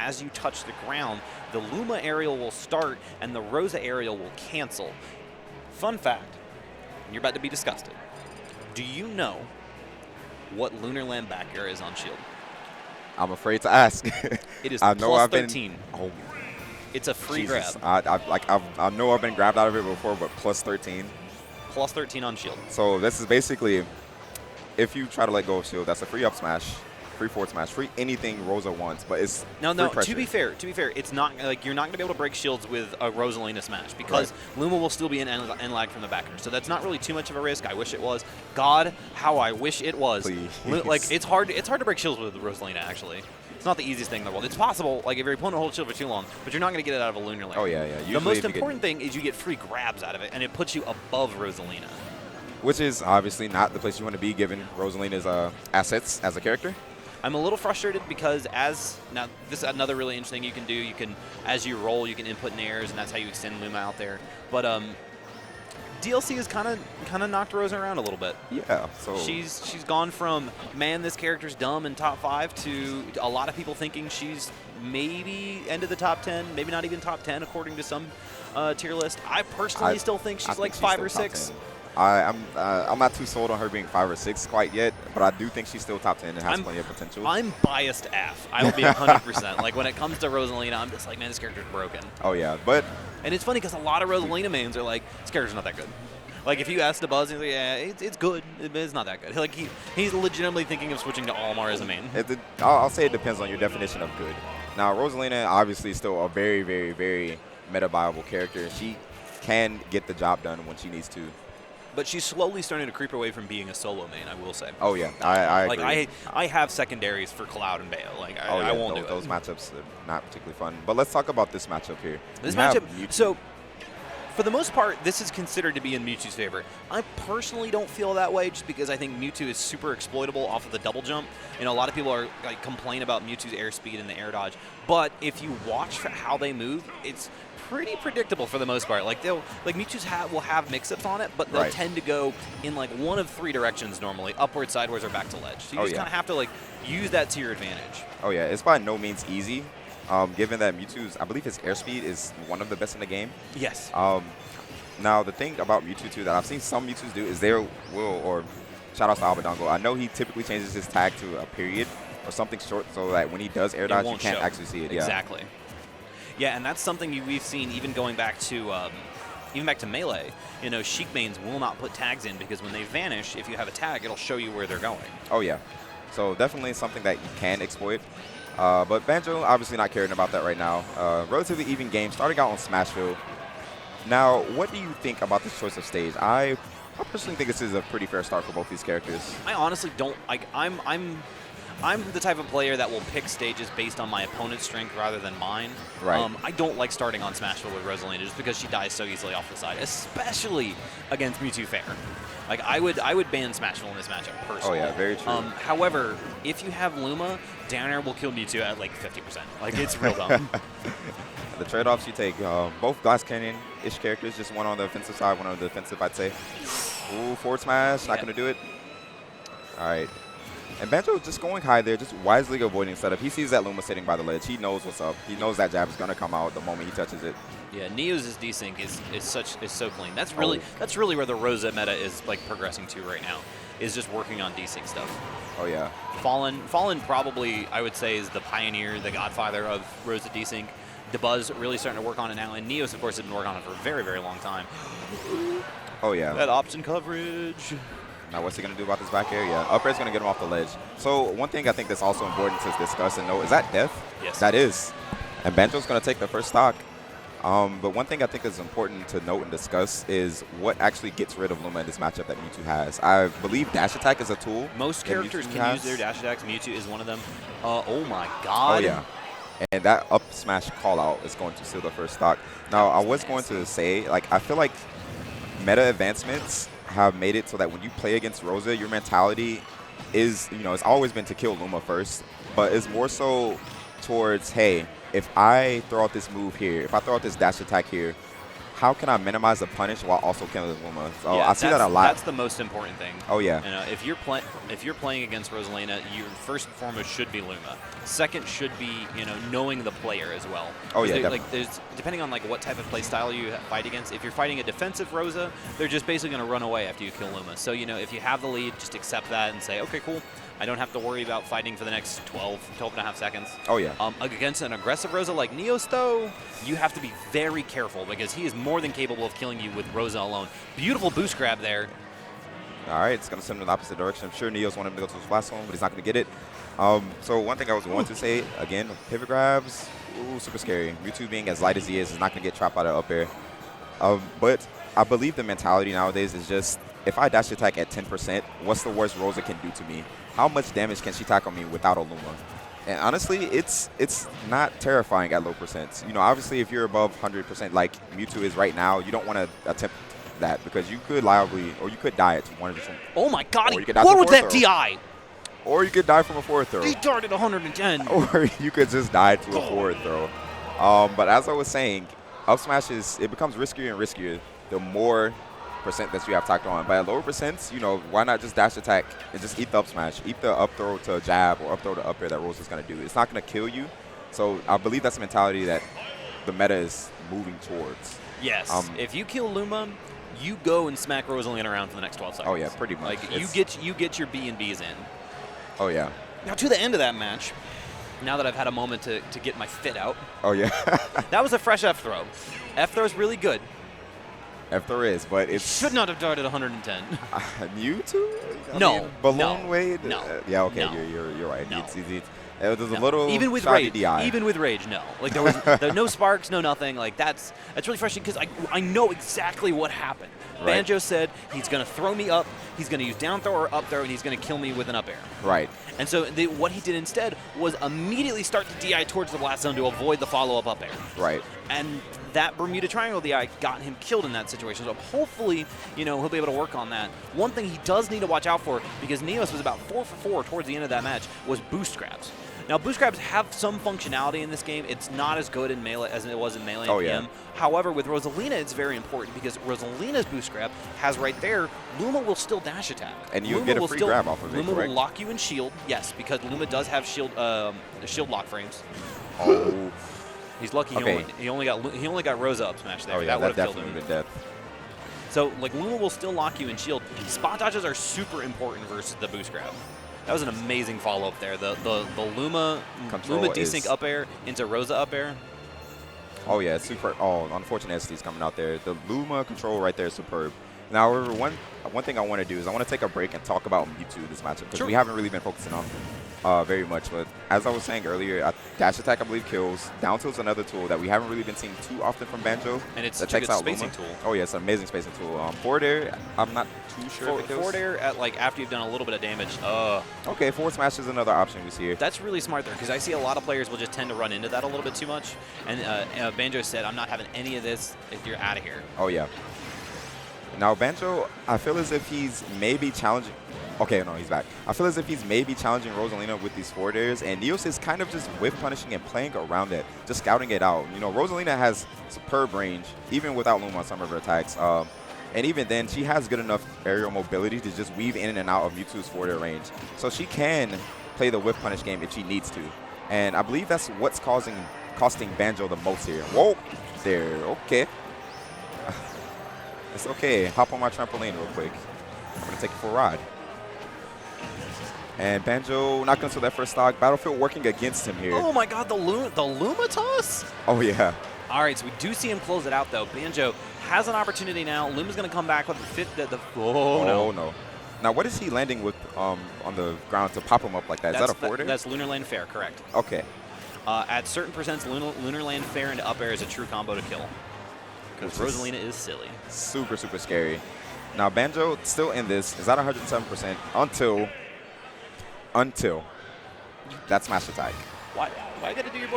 as you touch the ground, the Luma aerial will start and the Rosa aerial will cancel. Fun fact, you're about to be disgusted. Do you know what Lunar Land back air is on Shield? I'm afraid to ask. It is I know plus I've 13. Been, oh, it's a free Jesus. grab. I know I've been grabbed out of it before, but plus 13. Plus 13 on Shield. So this is basically, if you try to let go of Shield, that's a free up smash, free forward smash, free anything Rosa wants, but it's No, free pressure. to be fair, it's not like you're not going to be able to break shields with a Rosalina smash because Luma will still be an end lag from the backer. So that's not really too much of a risk. I wish it was. God, how I wish it was. Please. Like it's hard to break shields with Rosalina actually. It's not the easiest thing in the world. It's possible, like if your opponent holds shield for too long, but you're not going to get it out of a Lunar Land. Oh yeah, yeah. The most important thing is you get free grabs out of it, and it puts you above Rosalina. Which is obviously not the place you want to be given Rosalina's assets as a character. I'm a little frustrated because now this is another really interesting thing you can do. You can, as you roll, you can input nairs, and that's how you extend Luma out there. But DLC has kind of knocked Rosa around a little bit. Yeah. So she's gone from, man, this character's dumb in top 5 to a lot of people thinking she's maybe end of the top 10, maybe not even top 10 according to some tier list. I personally still think she's like 5 or 6. I'm not too sold on her being 5 or 6 quite yet, but I do think she's still top 10 and has plenty of potential. I'm biased AF. I will be 100%. Like when it comes to Rosalina, I'm just like, man, this character's broken. Oh yeah, but and it's funny because a lot of Rosalina mains are like, this character's not that good. Like if you ask the Buzz, he's like, yeah, it's good, but it's not that good. Like he's legitimately thinking of switching to Olimar as a main. I'll say it depends on your definition of good. Now Rosalina obviously is still a very, very, very meta viable character. She can get the job done when she needs to. But she's slowly starting to creep away from being a solo main, I will say. Oh, yeah. I agree. Like, I have secondaries for Cloud and Bayo. Like, I won't do it. Those matchups are not particularly fun. But let's talk about this matchup here. This matchup, so for the most part, this is considered to be in Mewtwo's favor. I personally don't feel that way just because I think Mewtwo is super exploitable off of the double jump. You know, a lot of people are like complain about Mewtwo's airspeed and the air dodge. But if you watch how they move, it's pretty predictable for the most part. Like Mewtwo's will have mix-ups on it, but they'll tend to go in like one of 3 directions normally: upward, sideways, or back to ledge. So you just kind of have to like use that to your advantage. Oh yeah, it's by no means easy. Given that Mewtwo's, I believe his airspeed is one of the best in the game. Yes. Now the thing about Mewtwo too that I've seen some Mewtwo's do is they will, or shout out to Albadongo, I know he typically changes his tag to a period or something short so that when he does air dodge, you can't actually see it. Exactly. Yeah, and that's something we've seen even going back to Melee. You know, Sheik mains will not put tags in because when they vanish, if you have a tag, it'll show you where they're going. Oh yeah, so definitely something that you can exploit. But Banj0 obviously not caring about that right now. Relatively even game, starting out on Smashville. Now, what do you think about this choice of stage? I personally think this is a pretty fair start for both these characters. I honestly don't like. I'm the type of player that will pick stages based on my opponent's strength rather than mine. Right. I don't like starting on Smashville with Rosalina just because she dies so easily off the side, especially against Mewtwo Fair. Like I would ban Smashville in this matchup personally. Oh yeah, very true. However, if you have Luma, down air will kill Mewtwo at like 50%. Like it's real dumb. The trade-offs you take, both Glass Cannon-ish characters, just one on the offensive side, one on the defensive, I'd say. Ooh, forward smash, not going to do it. All right. And Banj0 just going high there, just wisely avoiding setup. He sees that Luma sitting by the ledge. He knows what's up. He knows that jab is going to come out the moment he touches it. Yeah, Neo's desync is so clean. That's really where the Rosa meta is like progressing to right now. Is just working on desync stuff. Oh yeah. Fallen probably I would say is the pioneer, the godfather of Rosa desync. DeBuzz really starting to work on it now, and Neos of course has been working on it for a very, very long time. Oh yeah. That option coverage. Now what's he going to do about this back air? Yeah, up air's going to get him off the ledge. So one thing I think that's also important to discuss and know, is that death? Yes. That is. And Banj0's going to take the first stock. But one thing I think is important to note and discuss is what actually gets rid of Luma in this matchup that Mewtwo has. I believe dash attack is a tool. Most characters can use their dash attacks. Mewtwo is one of them. Oh my god. Oh yeah. And that up smash call out is going to seal the first stock. Now I was going to say, like, I feel like meta advancements have made it so that when you play against Rosa, your mentality is, you know, it's always been to kill Luma first, but it's more so towards, hey, if I throw out this move here, if I throw out this dash attack here, how can I minimize the punish while also killing Luma? So yeah, I see that a lot. That's the most important thing. Oh yeah. You know, if you're playing against Rosalina, your first and foremost should be Luma. Second should be knowing the player as well. Oh yeah. Like there's depending on like what type of play style you fight against. If you're fighting a defensive Rosa, they're just basically going to run away after you kill Luma. So if you have the lead, just accept that and say, okay, cool. I don't have to worry about fighting for the next 12 and a half seconds. Oh, yeah. Against an aggressive Rosa like Neos, though, you have to be very careful because he is more than capable of killing you with Rosa alone. Beautiful boost grab there. All right, it's going to send him in the opposite direction. I'm sure Neos wanted him to go to his last one, but he's not going to get it. So one thing I was going to say, again, pivot grabs, super scary. MewTwo being as light as he is not going to get trapped out of up air. But I believe the mentality nowadays is just, if I dash attack at 10%, what's the worst Rosa can do to me? How much damage can she tackle me without a Luma? And honestly, it's not terrifying at low percents. Obviously, if you're above 100% like Mewtwo is right now, you don't want to attempt that because you could you could die at 100%. Oh my God! What was that DI? Or you could die from a forward throw. He darted 110. Or you could just die to a forward throw. But as I was saying, up smash it becomes riskier and riskier the more percent that you have tacked on. But at lower percents, why not just dash attack and just eat the up smash, eat the up throw to jab or up throw to up air that Rose is going to do. It's not going to kill you. So I believe that's the mentality that the meta is moving towards. Yes. If you kill Luma, you go and smack Rosalina around for the next 12 seconds. Oh yeah, pretty much. Like you get your B&Bs in. Oh yeah. Now to the end of that match, now that I've had a moment to get my fit out. Oh yeah. That was a fresh F throw. F throw is really good. If there is, but it should not have darted 110. MewTwo? No. Balloon Wade? No. Yeah, okay, No. you're right. No. There's a little even with rage. Even with rage, no. Like there was no sparks, no nothing. Like that's really frustrating because I know exactly what happened. Right. Banj0 said he's going to throw me up, he's going to use down throw or up throw, and he's going to kill me with an up air. Right. And so what he did instead was immediately start to DI towards the blast zone to avoid the follow-up up air. Right. And that Bermuda Triangle DI got him killed in that situation. So hopefully, he'll be able to work on that. One thing he does need to watch out for, because Neos was about 4 for 4 towards the end of that match, was boost grabs. Now, boost grabs have some functionality in this game. It's not as good in Melee as it was in Melee and PM. However, with Rosalina, it's very important because Rosalina's boost grab has right there, Luma will still dash attack. And you get a free grab off of it, Luma correct? will lock you in shield, yes, because Luma does have shield lock frames. Oh. He's lucky he only got Rosa up smash there. Oh yeah, that would have definitely killed him. been death. So like Luma will still lock you in shield. Spot dodges are super important versus the boost grab. That was an amazing follow-up there. The Luma desync up air into Rosa up air. Oh yeah, it's super. Oh, unfortunate SD's coming out there. The Luma control right there is superb. Now, however, one thing I want to do is I want to take a break and talk about MewTwo this matchup because we haven't really been focusing on very much. But as I was saying earlier, dash attack I believe kills. Down tilt is another tool that we haven't really been seeing too often from Banj0. And it's that such a takes good out spacing Luma. tool. Oh yeah, it's an amazing spacing tool. Forward air, I'm not too sure if it kills. Forward air at after you've done a little bit of damage. Okay, forward smash is another option we see here. That's really smart there because I see a lot of players will just tend to run into that a little bit too much. And Banj0 said, I'm not having any of this if you're out of here. Oh yeah. Now, Banj0, I feel as if he's maybe challenging. Okay, no, he's back. I feel as if he's maybe challenging Rosalina with these forward airs, and Neos is kind of just whiff punishing and playing around it, just scouting it out. Rosalina has superb range, even without Luma on some of her attacks. And even then, she has good enough aerial mobility to just weave in and out of Mewtwo's forward air range. So she can play the whiff punish game if she needs to. And I believe that's what's costing Banj0 the most here. Whoa, there, okay. It's okay. Hop on my trampoline real quick. I'm going to take it for a ride. And Banj0 not going to steal that first stock. Battlefield working against him here. Oh my God, the Luma toss? Oh yeah. All right, so we do see him close it out though. Banj0 has an opportunity now. Luma's going to come back with the fifth. Oh no. Now what is he landing with on the ground to pop him up like that? Is that a forward air? That's Lunar Land Fair, correct. Okay. At certain percents, Lunar Land Fair into up air is a true combo to kill. Because Rosalina is silly. Super, super scary. Now, Banj0 still in this is at 107% until that smash attack. Why you got to do your